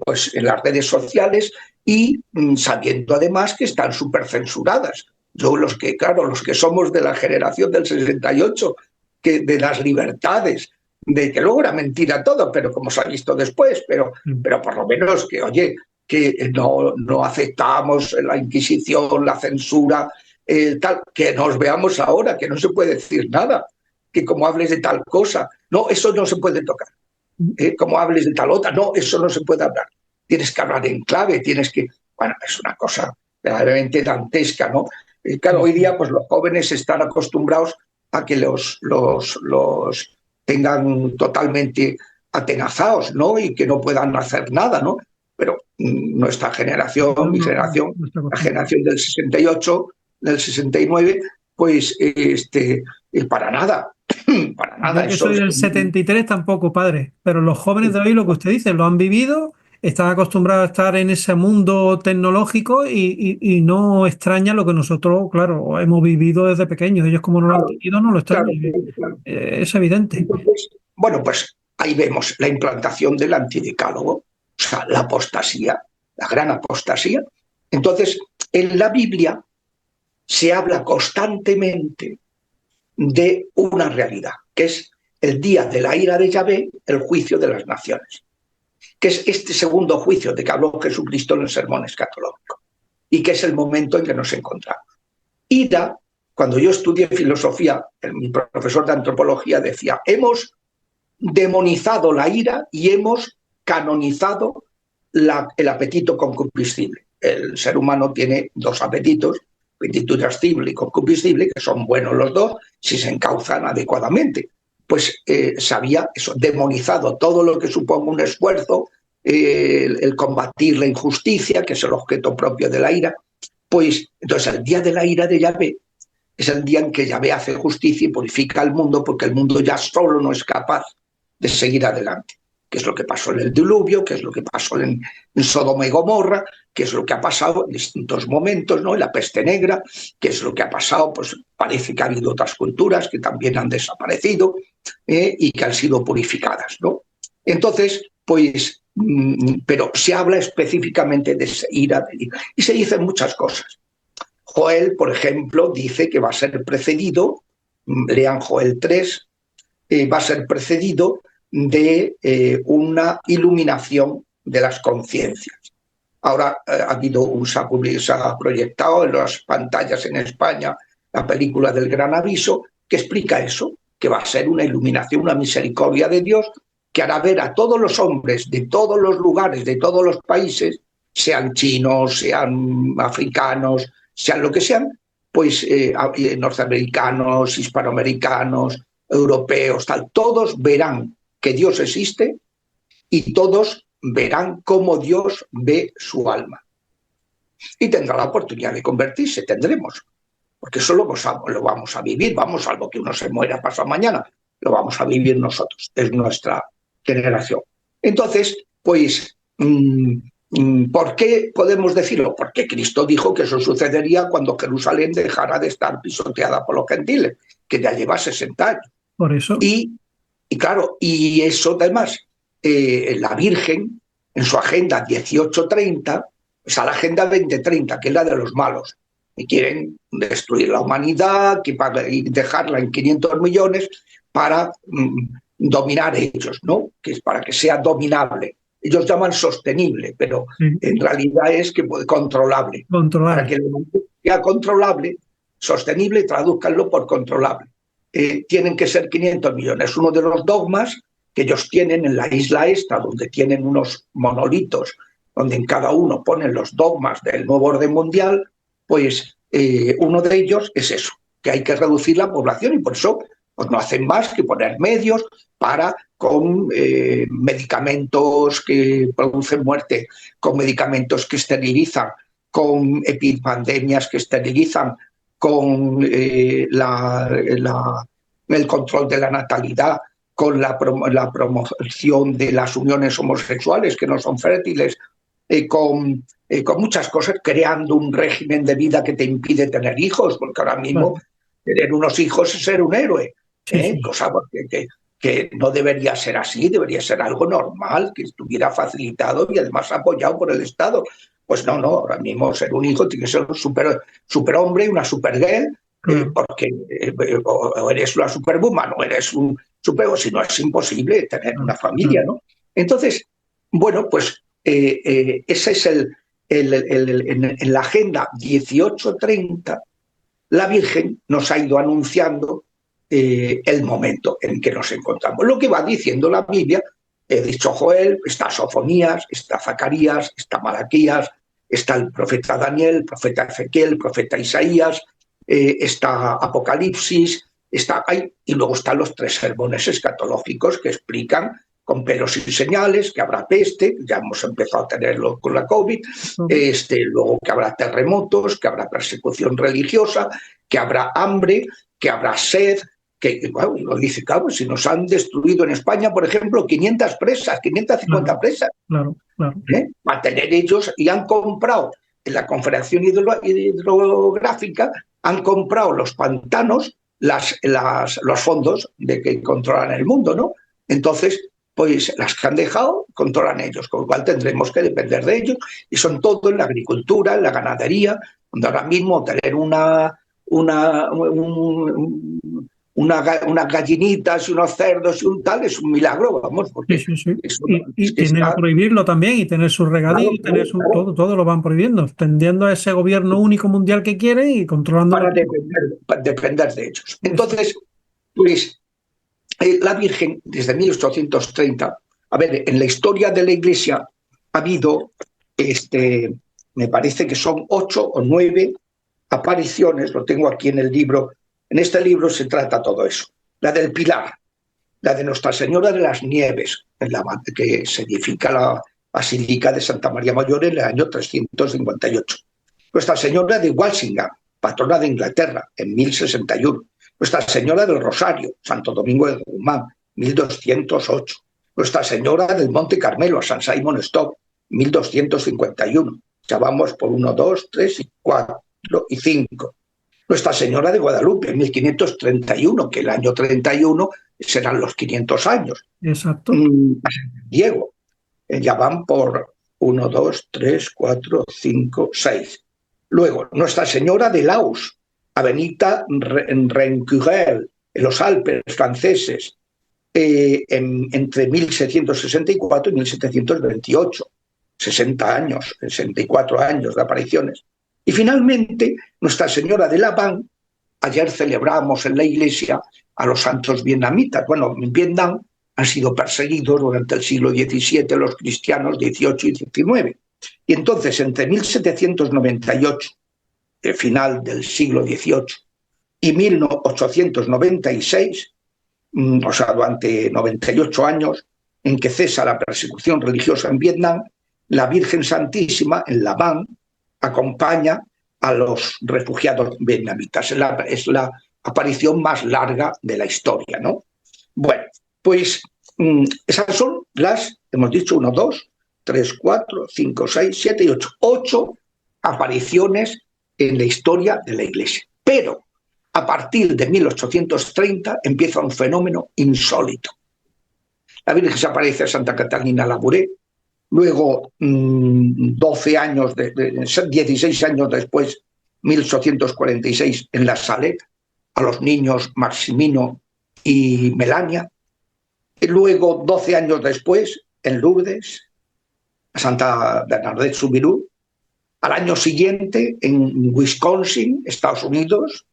pues en las redes sociales y sabiendo además que están súper censuradas. Yo, los que somos de la generación del 68, que de las libertades, de que luego era mentira todo, pero como se ha visto después, pero por lo menos que, oye, que no aceptamos la Inquisición, la censura, tal, que nos veamos ahora, que no se puede decir nada, que como hables de tal cosa, no, eso no se puede tocar, como hables de tal otra, no, eso no se puede hablar, tienes que hablar en clave, bueno, es una cosa verdaderamente dantesca, ¿no? Claro, hoy día pues los jóvenes están acostumbrados a que los tengan totalmente atenazados, ¿no? Y que no puedan hacer nada, ¿no? Pero nuestra generación, mi generación, la generación del 68, del 69, pues para nada, para nada. Yo que soy del 73 tampoco, padre, pero los jóvenes de hoy, lo que usted dice, lo han vivido, están acostumbrados a estar en ese mundo tecnológico y no extraña lo que nosotros, claro, hemos vivido desde pequeños. Ellos como no lo han tenido, no lo extrañan. Claro. Es evidente. Entonces, bueno, pues ahí vemos la implantación del antidecálogo, o sea, la apostasía, la gran apostasía. Entonces, en la Biblia se habla constantemente de una realidad, que es el día de la ira de Yahvé, el juicio de las naciones, que es este segundo juicio de que habló Jesucristo en el sermón escatológico, y que es el momento en que nos encontramos. Ira, cuando yo estudié filosofía, mi profesor de antropología decía, hemos demonizado la ira y hemos canonizado el apetito concupiscible. El ser humano tiene dos apetitos, apetito irascible y concupiscible, que son buenos los dos si se encauzan adecuadamente. Pues se había eso, demonizado todo lo que suponga un esfuerzo, el combatir la injusticia, que es el objeto propio de la ira. Pues entonces el día de la ira de Yahvé es el día en que Yahvé hace justicia y purifica al mundo, porque el mundo ya solo no es capaz de seguir adelante. ¿Qué es lo que pasó en el diluvio? ¿Qué es lo que pasó en Sodoma y Gomorra? ¿Qué es lo que ha pasado en distintos momentos, ¿no? En la peste negra, ¿qué es lo que ha pasado? Pues parece que ha habido otras culturas que también han desaparecido y que han sido purificadas, ¿no? Entonces, pues, pero se habla específicamente de esa ira y se dicen muchas cosas. Joel, por ejemplo, dice que va a ser precedido, lean Joel 3, va a ser precedido de una iluminación de las conciencias. Ahora se ha proyectado en las pantallas en España la película del Gran Aviso, que explica eso, que va a ser una iluminación, una misericordia de Dios, que hará ver a todos los hombres de todos los lugares, de todos los países, sean chinos, sean africanos, sean lo que sean, pues norteamericanos, hispanoamericanos, europeos, tal, todos verán que Dios existe y todos verán cómo Dios ve su alma. Y tendrá la oportunidad de convertirse, tendremos, porque eso lo vamos a vivir, vamos, salvo que uno se muera pasado mañana, lo vamos a vivir nosotros, es nuestra generación. Entonces, pues, ¿por qué podemos decirlo? Porque Cristo dijo que eso sucedería cuando Jerusalén dejara de estar pisoteada por los gentiles, que ya lleva 60 años. Por eso. Y claro, y eso además, la Virgen, en su agenda 1830, es a la agenda 2030, que es la de los malos, y quieren destruir la humanidad y dejarla en 500 millones para dominar ellos, ¿no? Que es para que sea dominable. Ellos llaman sostenible, pero en realidad es que controlable. Para que sea controlable, sostenible, tradúzcanlo por controlable. Tienen que ser 500 millones. Uno de los dogmas que ellos tienen en la isla esta, donde tienen unos monolitos, donde en cada uno ponen los dogmas del nuevo orden mundial, pues uno de ellos es eso, que hay que reducir la población y por eso pues, no hacen más que poner medios para con medicamentos que producen muerte, con medicamentos que esterilizan, con epidemias que esterilizan, con el control de la natalidad, con la promoción de las uniones homosexuales que no son fértiles, con muchas cosas, creando un régimen de vida que te impide tener hijos, porque ahora mismo tener unos hijos es ser un héroe, cosa que no debería ser así, debería ser algo normal, que estuviera facilitado y además apoyado por el Estado. Pues no, ahora mismo ser un hijo tiene que ser un superhombre, una supergirl, porque o eres una superwoman o eres un super, si no es imposible tener una familia, ¿no? Entonces, bueno, pues ese es en la Agenda 1830, la Virgen nos ha ido anunciando el momento en que nos encontramos. Lo que va diciendo la Biblia, he dicho Joel, está Sofonías, está Zacarías, está Malaquías, está el profeta Daniel, el profeta Ezequiel, el profeta Isaías, está Apocalipsis, y luego están los 3 sermones escatológicos que explican con pelos y señales que habrá peste, ya hemos empezado a tenerlo con la COVID, luego que habrá terremotos, que habrá persecución religiosa, que habrá hambre, que habrá sed, que, bueno, lo dice, claro, si nos han destruido en España, por ejemplo, 500 presas, 550 presas, para tener ellos, y han comprado en la Confederación Hidrográfica, han comprado los pantanos, los fondos de que controlan el mundo, ¿no? Entonces, pues las que han dejado controlan ellos, con lo cual tendremos que depender de ellos, y son todo en la agricultura, en la ganadería, donde ahora mismo tener unas gallinitas y unos cerdos y un tal es un milagro, vamos, porque y tienen que prohibirlo también, y tener su regadío, tener todo lo van prohibiendo, tendiendo a ese gobierno único mundial que quieren y controlando para depender de ellos. Entonces, pues la Virgen, desde 1830, a ver, en la historia de la Iglesia ha habido, me parece que son 8 o 9 apariciones, lo tengo aquí en el libro. En este libro se trata todo eso. La del Pilar, la de Nuestra Señora de las Nieves, que se edifica la Basílica de Santa María Mayor en el año 358. Nuestra Señora de Walsingham, patrona de Inglaterra, en 1061. Nuestra Señora del Rosario, Santo Domingo de Guzmán, 1208. Nuestra Señora del Monte Carmelo, San Simon Stock, 1251. Ya vamos por 1, 2, 3 y 4 y 5. Nuestra Señora de Guadalupe, 1531, que el año 31 serán los 500 años. Exacto. Diego, ya van por 1, 2, 3, 4, 5, 6. Luego, Nuestra Señora de Laus, Avenida Rencurel, en los Alpes franceses, entre 1664 y 1728. 60 años, 64 años de apariciones. Y finalmente, Nuestra Señora de Laván, ayer celebramos en la iglesia a los santos vietnamitas. Bueno, en Vietnam han sido perseguidos durante el siglo XVII los cristianos XVIII y XIX. Y entonces, entre 1798, el final del siglo XVIII, y 1896, o sea, durante 98 años, en que cesa la persecución religiosa en Vietnam, la Virgen Santísima, en Laván, acompaña a los refugiados vietnamitas. Es la aparición más larga de la historia, ¿no? Bueno, pues esas son hemos dicho 1, 2, 3, 4, 5, 6, 7 y 8. 8 apariciones en la historia de la Iglesia. Pero a partir de 1830 empieza un fenómeno insólito. La Virgen se aparece a Santa Catalina Labouré, luego 16 años después, 1846, en La Salette, a los niños Maximino y Melania, y luego 12 años después, en Lourdes, a Santa Bernadette Soubirous, al año siguiente en Wisconsin, Estados Unidos,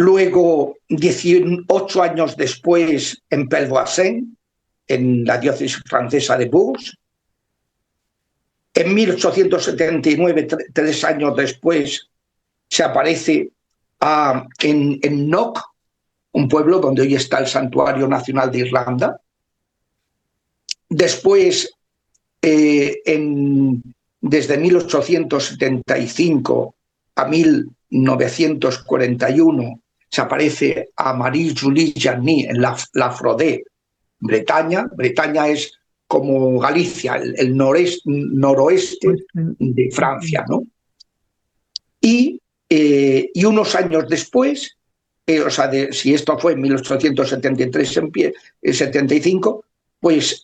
Luego, 18 años después, en Pelvoisin, en la diócesis francesa de Bourges. En 1879, 3 años después, se aparece en Knock, un pueblo donde hoy está el Santuario Nacional de Irlanda. Después, desde 1875 a 1941, se aparece a Marie-Julie Janis en la Frodé, Bretaña. Bretaña es como Galicia, el noroeste de Francia, ¿no? Y unos años después, o sea, si esto fue en 1873-75, pues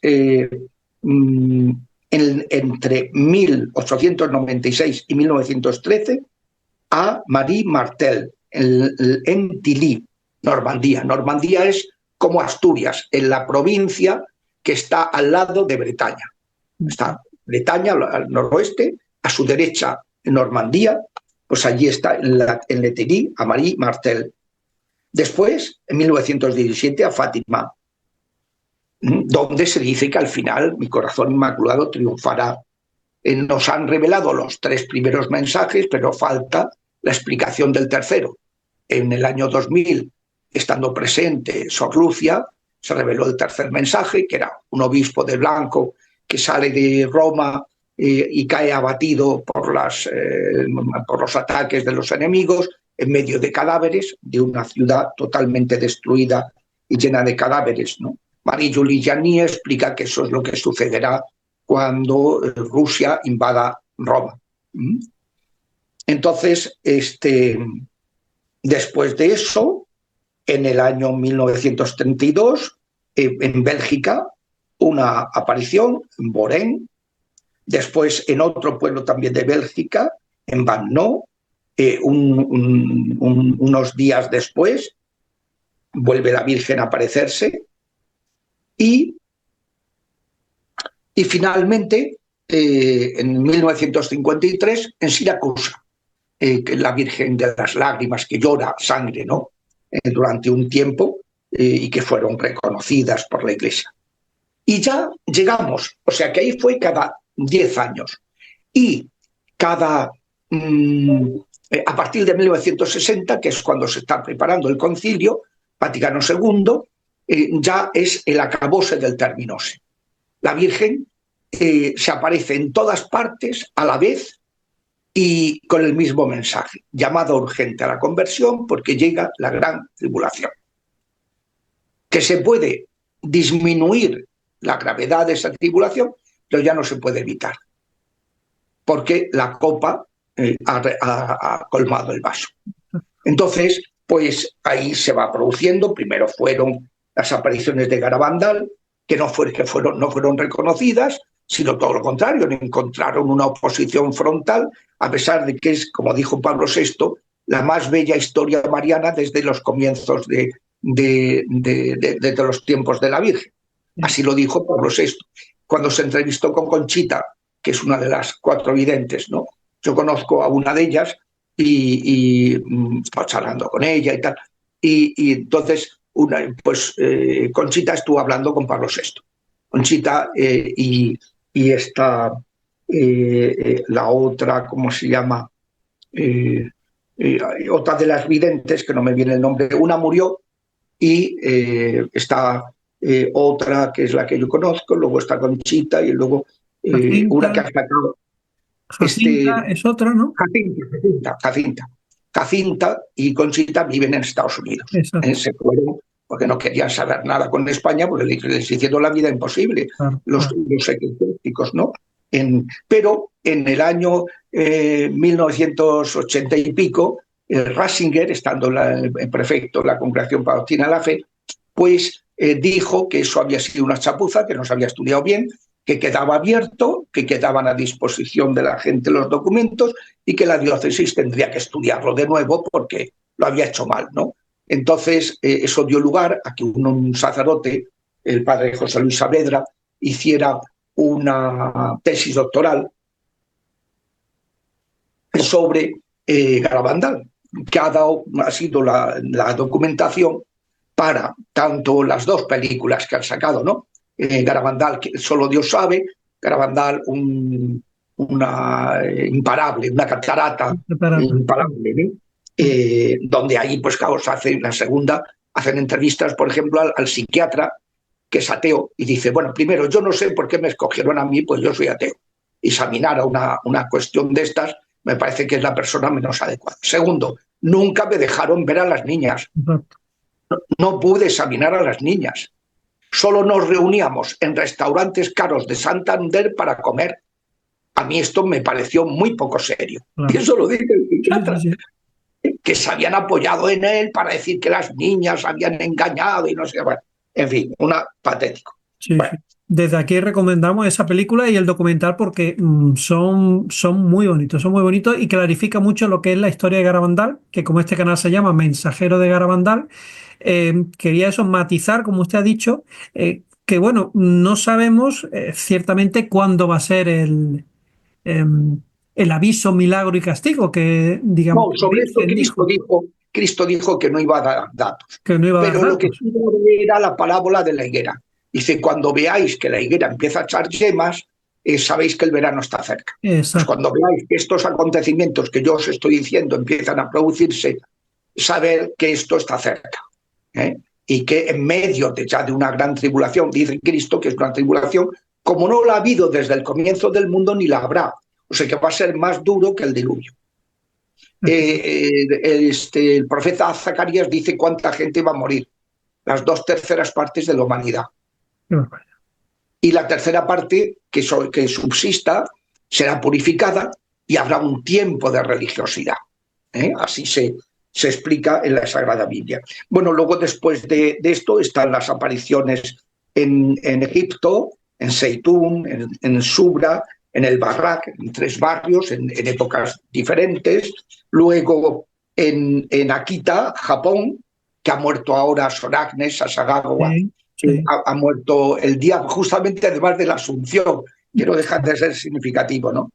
entre 1896 y 1913, a Marie Martel, en Tilly, Normandía. Normandía es como Asturias, en la provincia que está al lado de Bretaña. Está Bretaña al noroeste, a su derecha Normandía, pues allí está en Le Tilly, a Marie Martel. Después, en 1917, a Fátima, donde se dice que al final mi corazón inmaculado triunfará. Nos han revelado los 3 primeros mensajes, pero falta la explicación del tercero. En el año 2000, estando presente Sor Lucia, se reveló el tercer mensaje, que era un obispo de blanco que sale de Roma y cae abatido por los ataques de los enemigos en medio de cadáveres, de una ciudad totalmente destruida y llena de cadáveres, ¿no? Marie-Julie Janis explica que eso es lo que sucederá cuando Rusia invada Roma. Entonces, después de eso, en el año 1932, en Bélgica, una aparición en Borén. Después, en otro pueblo también de Bélgica, en Vanno, unos días después, vuelve la Virgen a aparecerse. Y finalmente, en 1953, en Siracusa, la Virgen de las Lágrimas, que llora sangre, ¿no? Durante un tiempo, y que fueron reconocidas por la Iglesia. Y ya llegamos, o sea que ahí fue cada 10 años. Y a partir de 1960, que es cuando se está preparando el Concilio Vaticano II, ya es el acabose del terminose. La Virgen se aparece en todas partes a la vez y con el mismo mensaje: llamada urgente a la conversión porque llega la gran tribulación. Que se puede disminuir la gravedad de esa tribulación, pero ya no se puede evitar, porque la copa ha colmado el vaso. Entonces, pues ahí se va produciendo. Primero fueron las apariciones de Garabandal, que no fueron reconocidas, sino todo lo contrario, encontraron una oposición frontal, a pesar de que es, como dijo Pablo VI, la más bella historia mariana desde los comienzos de los tiempos de la Virgen. Así lo dijo Pablo VI. Cuando se entrevistó con Conchita, que es una de las 4 videntes, ¿no? Yo conozco a una de ellas y estaba charlando con ella y tal. Y entonces, Conchita estuvo hablando con Pablo VI. Conchita y esta, la otra, ¿cómo se llama? Otra de las videntes, que no me viene el nombre, una murió y está otra, que es la que yo conozco, luego está Conchita y luego una que ha sacado... Jacinta es otra, ¿no? Jacinta y Conchita viven en Estados Unidos. Se fueron porque no querían saber nada con España, porque les hicieron la vida imposible, los eclesiásticos, ¿no? Pero en el año 1980 y pico, Ratzinger, estando el prefecto de la Congregación Palestina de la Fe, pues dijo que eso había sido una chapuza, que no se había estudiado bien, que quedaba abierto, que quedaban a disposición de la gente los documentos y que la diócesis tendría que estudiarlo de nuevo porque lo había hecho mal, ¿no? Entonces, eso dio lugar a que un sacerdote, el padre José Luis Saavedra, hiciera una tesis doctoral sobre Garabandal. que ha sido la documentación para tanto las dos películas que han sacado, ¿no? Garabandal, que solo Dios sabe, Garabandal, una imparable, una catarata imparable, ¿no? Donde ahí, pues claro, se hace la segunda, hacen entrevistas, por ejemplo, al psiquiatra, que es ateo, y dice, bueno, primero, yo no sé por qué me escogieron a mí, pues yo soy ateo. Examinar a una cuestión de estas me parece que es la persona menos adecuada. Segundo, nunca me dejaron ver a las niñas. No pude examinar a las niñas. Solo nos reuníamos en restaurantes caros de Santander para comer. A mí esto me pareció muy poco serio. Y eso lo dice el psiquiatra. Que se habían apoyado en él para decir que las niñas habían engañado y no sé qué. Bueno, en fin, patético. Bueno. Desde aquí recomendamos esa película y el documental porque son muy bonitos y clarifica mucho lo que es la historia de Garabandal, que como este canal se llama Mensajero de Garabandal, quería eso matizar, como usted ha dicho, que bueno, no sabemos ciertamente cuándo va a ser el aviso, milagro y castigo que, digamos, no, sobre esto Cristo dijo que no iba a dar datos. Que no iba a dar pero datos. Lo que sí era la parábola de la higuera. Dice, cuando veáis que la higuera empieza a echar yemas, sabéis que el verano está cerca. Pues cuando veáis que estos acontecimientos que yo os estoy diciendo empiezan a producirse, saber que esto está cerca. Y que en medio ya de una gran tribulación, dice Cristo que es una tribulación, como no la ha habido desde el comienzo del mundo ni la habrá. O sea que va a ser más duro que el diluvio. El profeta Zacarías dice cuánta gente va a morir. Las 2/3 partes de la humanidad. Y la tercera parte, que subsista, será purificada y habrá un tiempo de religiosidad. Así se explica en la Sagrada Biblia. Bueno, luego después de esto están las apariciones en Egipto, en Seitún, en Subra, en el Barrak, en 3 barrios, en épocas diferentes. Luego en Akita, Japón, que ha muerto ahora Soragnes Sasagawa, ha muerto el día justamente además de la Asunción, que no deja de ser significativo, ¿no?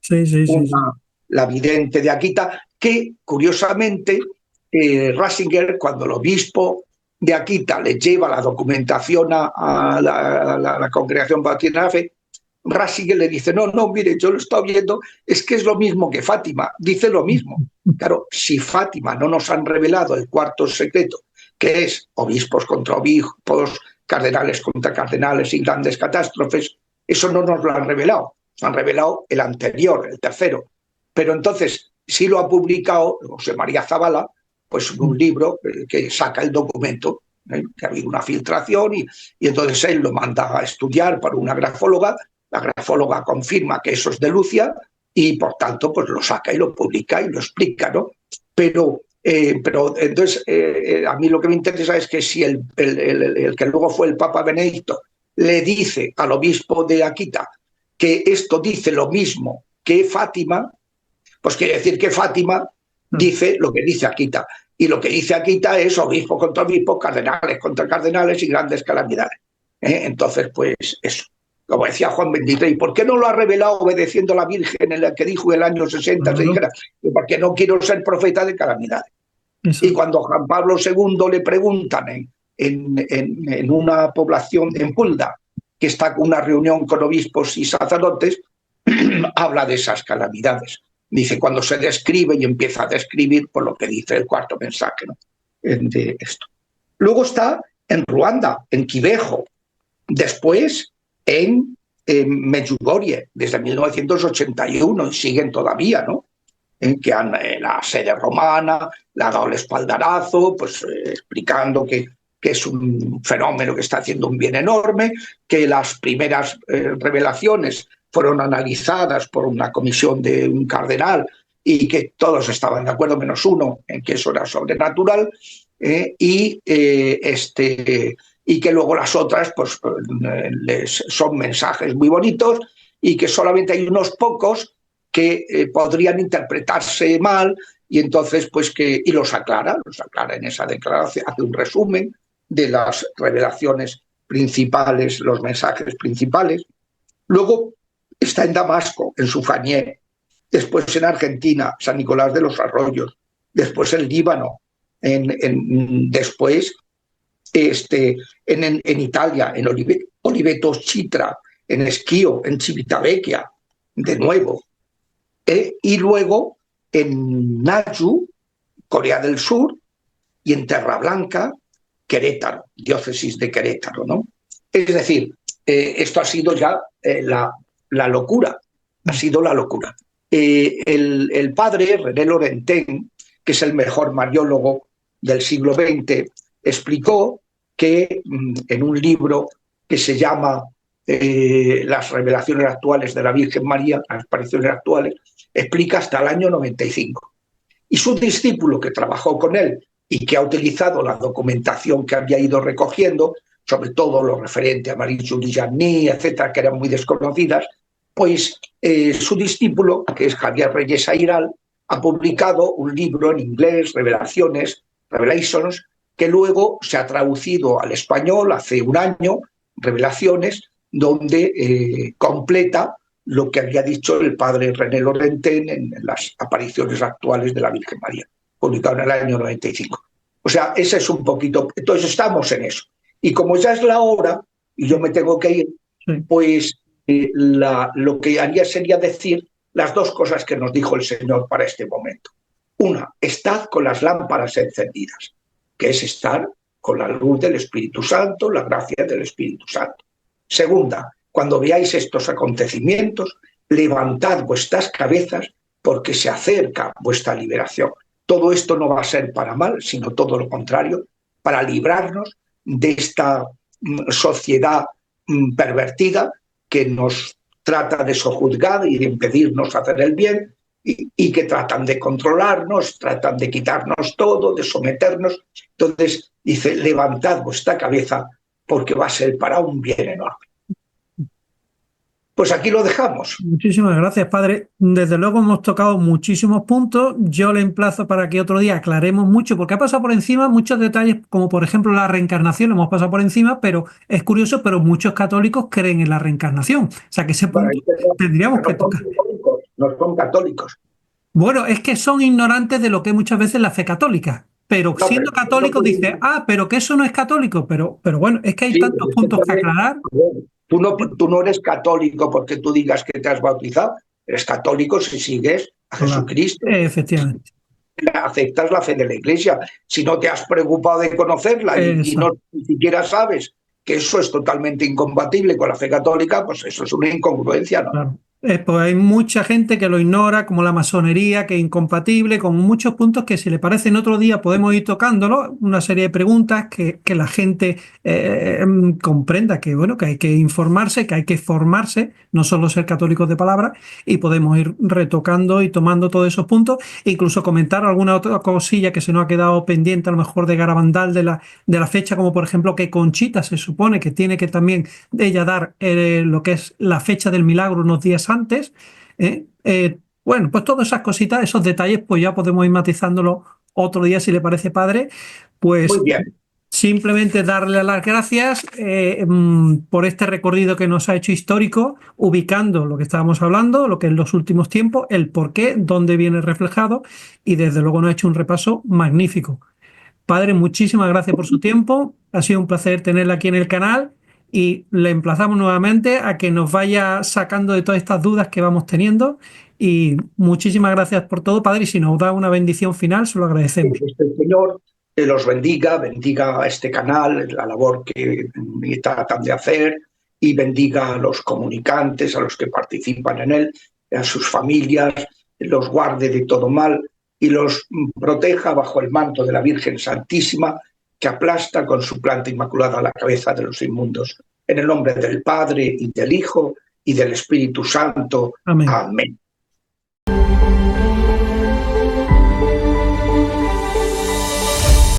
La vidente de Akita, que curiosamente Ratzinger, cuando el obispo de Akita le lleva la documentación a la Congregación Bautismo de la Fe, Ratzinger le dice, no, mire, yo lo estoy viendo, es que es lo mismo que Fátima, dice lo mismo. Claro, si Fátima no nos han revelado el cuarto secreto, que es obispos contra obispos, cardenales contra cardenales y grandes catástrofes, eso no nos lo han revelado. Nos han revelado el anterior, el tercero. Pero entonces, sí lo ha publicado José María Zavala, pues un libro que saca el documento, que ha habido una filtración y entonces él lo manda a estudiar para una grafóloga. La grafóloga confirma que eso es de Lucia y, por tanto, pues lo saca y lo publica y lo explica, ¿no? Pero entonces, a mí lo que me interesa es que si el que luego fue el Papa Benedicto le dice al obispo de Akita que esto dice lo mismo que Fátima, pues quiere decir que Fátima dice lo que dice Akita. Y lo que dice Akita es obispo contra obispo, cardenales contra cardenales y grandes calamidades. Entonces, pues eso. Como decía Juan XXIII, ¿por qué no lo ha revelado obedeciendo a la Virgen en la que dijo en el año 60? Se dijera, porque no quiero ser profeta de calamidades. Eso. Y cuando Juan Pablo II le preguntan en una población en Fulda, que está con una reunión con obispos y sacerdotes, habla de esas calamidades. Dice, cuando se describe y empieza a describir por lo que dice el cuarto mensaje, ¿no? De esto. Luego está en Ruanda, en Kibeho. Después en Medjugorje, desde 1981, y siguen todavía, ¿no? En que la sede romana le ha dado el espaldarazo, pues explicando que es un fenómeno que está haciendo un bien enorme, que las primeras revelaciones fueron analizadas por una comisión de un cardenal y que todos estaban de acuerdo, menos uno, en que eso era sobrenatural, y que luego las otras pues son mensajes muy bonitos y que solamente hay unos pocos que podrían interpretarse mal y entonces pues y los aclara en esa declaración, hace un resumen de las revelaciones principales, los mensajes principales. Luego está en Damasco, en Sufanié, después en Argentina, San Nicolás de los Arroyos, después el Líbano, después en Italia, en Oliveto Chitra, en Schio, en Civitavecchia, de nuevo, y luego en Naju, Corea del Sur, y en Terra Blanca, Querétaro, diócesis de Querétaro, ¿no? Es decir, esto ha sido ya la locura, ha sido la locura. El padre René Laurentin, que es el mejor mariólogo del siglo XX, explicó que en un libro que se llama Las revelaciones actuales de la Virgen María, las apariciones actuales, explica hasta el año 95. Y su discípulo, que trabajó con él y que ha utilizado la documentación que había ido recogiendo, sobre todo lo referente a Marie-Julie Janis, etcétera, que eran muy desconocidas, pues su discípulo, que es Javier Reyes Airal, ha publicado un libro en inglés, Revelations, que luego se ha traducido al español hace un año, Revelaciones, donde completa lo que había dicho el padre René Laurentin en las apariciones actuales de la Virgen María, publicado en el año 95. O sea, ese es un poquito. Entonces estamos en eso. Y como ya es la hora, y yo me tengo que ir, pues lo que haría sería decir las dos cosas que nos dijo el Señor para este momento. Una, estad con las lámparas encendidas, que es estar con la luz del Espíritu Santo, la gracia del Espíritu Santo. Segunda, cuando veáis estos acontecimientos, levantad vuestras cabezas porque se acerca vuestra liberación. Todo esto no va a ser para mal, sino todo lo contrario, para librarnos de esta sociedad pervertida que nos trata de sojuzgar y de impedirnos hacer el bien y que tratan de controlarnos, tratan de quitarnos todo, de someternos. Entonces dice, levantad vuestra cabeza porque va a ser para un bien enorme. Pues aquí lo dejamos. Muchísimas gracias, padre. Desde luego hemos tocado muchísimos puntos. Yo le emplazo para que otro día aclaremos mucho, porque ha pasado por encima muchos detalles, como por ejemplo la reencarnación, lo hemos pasado por encima, pero es curioso, pero muchos católicos creen en la reencarnación. O sea que ese punto tendríamos que tocar. No son católicos. Bueno, es que son ignorantes de lo que es muchas veces la fe católica. Pero no, siendo católico dice, pero que eso no es católico. Pero bueno, es que hay tantos puntos que aclarar. Tú no eres católico porque tú digas que te has bautizado, eres católico si sigues a Jesucristo. Efectivamente. Aceptas la fe de la Iglesia. Si no te has preocupado de conocerla y no ni siquiera sabes que eso es totalmente incompatible con la fe católica, pues eso es una incongruencia, ¿no? Claro. Pues hay mucha gente que lo ignora, como la masonería, que es incompatible, con muchos puntos que si le parecen otro día podemos ir tocándolo, una serie de preguntas que la gente comprenda que, bueno, que hay que informarse, que hay que formarse, no solo ser católicos de palabra, y podemos ir retocando y tomando todos esos puntos, incluso comentar alguna otra cosilla que se nos ha quedado pendiente a lo mejor de Garabandal de la fecha, como por ejemplo que Conchita se supone que tiene que también ella dar lo que es la fecha del milagro unos días antes. Bueno, pues todas esas cositas, esos detalles, pues ya podemos ir matizándolo otro día, si le parece, padre. Pues muy bien. Simplemente darle las gracias por este recorrido que nos ha hecho histórico, ubicando lo que estábamos hablando, lo que en los últimos tiempos, el por qué, dónde viene reflejado, y desde luego nos ha hecho un repaso magnífico. Padre, muchísimas gracias por su tiempo. Ha sido un placer tenerla aquí en el canal y le emplazamos nuevamente a que nos vaya sacando de todas estas dudas que vamos teniendo. Y muchísimas gracias por todo, padre. Y si nos da una bendición final, se lo agradecemos. El Señor que los bendiga a este canal, la labor que tratan de hacer, y bendiga a los comunicantes, a los que participan en él, a sus familias, los guarde de todo mal y los proteja bajo el manto de la Virgen Santísima, que aplasta con su planta inmaculada la cabeza de los inmundos. En el nombre del Padre y del Hijo y del Espíritu Santo. Amén. Amén.